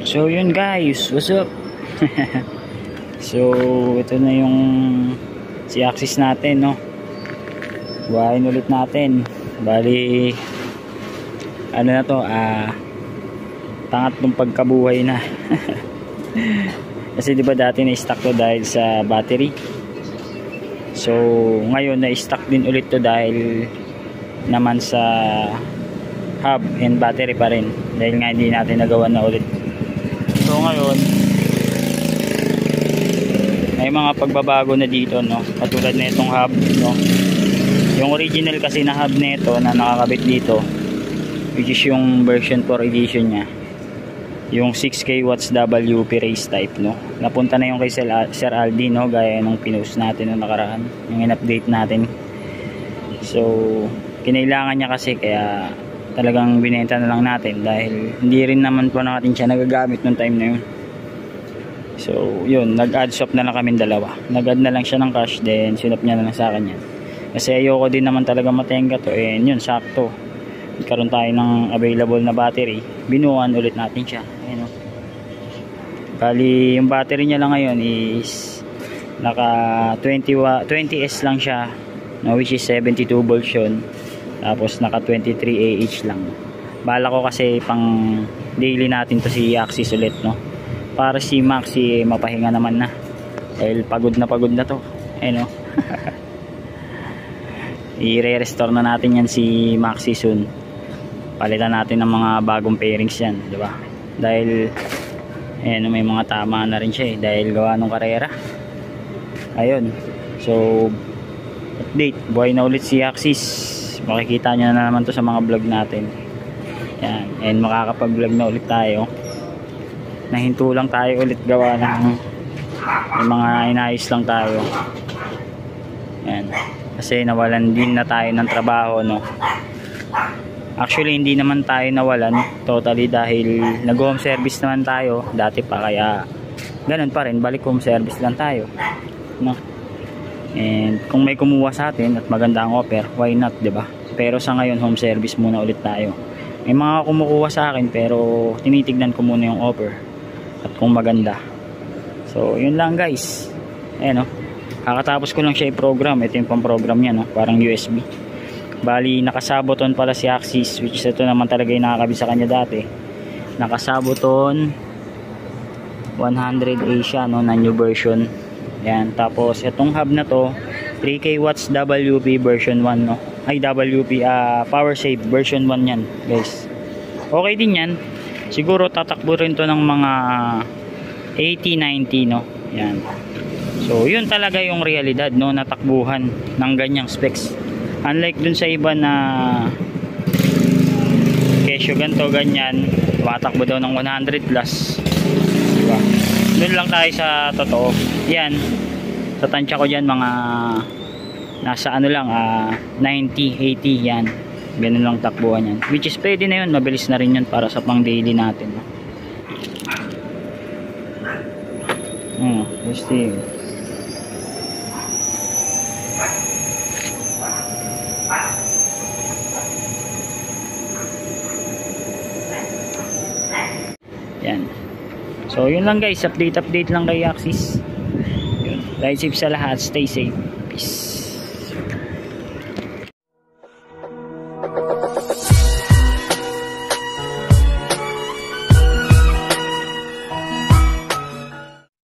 So yun guys, what's up? So ito na yung si Axis natin, no. Buhayin ulit natin. Bali ano na to, pangatlong pagkabuhay na. Kasi diba dati na-stock to dahil sa battery. So ngayon na-stock din ulit to dahil naman sa hub and battery pa rin, dahil nga hindi natin nagawa na ulit. So ngayon may mga pagbabago na dito, no, katulad na itong hub, no. Yung original kasi na hub nito na nakakabit dito, which is yung version 4 edition nya, yung 6K watts WP race type, no, napunta na yung kay Sir Aldi, no, gaya nung pinost natin nung nakaraan, yung in-update natin. So kinailangan niya kasi, kaya talagang binenta na lang natin dahil hindi rin naman po natin siya nagagamit nung time na yun. So yun, nag-add swap na lang kami dalawa, nag-add na lang siya ng cash, then sinop niya na lang sa akin yan kasi ayoko din naman talaga matenga to, and yun, sakto nagkaroon tayo ng available na battery, binuuan ulit natin siya. Ayun, bali yung battery niya lang ngayon is naka 20S lang siya, no, which is 72 volts yun. Tapos naka 23 AH lang. Bala ko kasi pang daily natin to si Axis ulit, no, para si Maxi mapahinga naman na dahil pagod na to, no. I-restore na natin yan si Maxi soon. Palitan natin ng mga bagong pairings yan, di ba? Dahil may mga tama na rin siya, dahil gawa nung karera. Ayun, so update, buhay na ulit si Axis. Makikita nyo na naman to sa mga vlog natin yan, and makakapag vlog na ulit tayo. Nahinto lang tayo ulit gawa ng mga inayos lang tayo yan, kasi nawalan din na tayo ng trabaho, no. Actually hindi naman tayo nawalan totally, dahil nag home service naman tayo dati pa, kaya ganun pa rin, balik home service lang tayo, no. And kung may kumuha sa atin at maganda ang offer, why not, diba? Pero sa ngayon home service muna ulit tayo. May mga kumukuha sa akin pero tinitignan ko muna yung offer at kung maganda. So yun lang guys, no. Kakatapos ko lang siya i-program. Ito yung pang program niya, no, parang USB. Bali nakasaboton pala si Axis, which is ito naman talaga yung nakakabit sa kanya dati. Nakasaboton 100A siya, no, na new version. Yan, tapos itong hub na to 3K watts WP version 1, no. Ay WP power save version 1 yan guys. Okay din yan, siguro tatakbo rin to ng mga 80-90, no. Yan, so yun talaga yung realidad, no, natakbuhan ng ganyang specs. Unlike dun sa iba na kesyo ganto ganyan, matakbo daw ng 100 plus, diba? Doon lang tayo sa totoo. Yan, sa tansya ko dyan mga nasa ano lang, 90, 80 yan, ganun lang takbuhan yan, which is pwede na yun, mabilis na rin yun para sa pang daily natin, no? Let's see. Yan. So yun lang guys, update lang kay Axis. Yun. Ride safe sa lahat, stay safe, peace.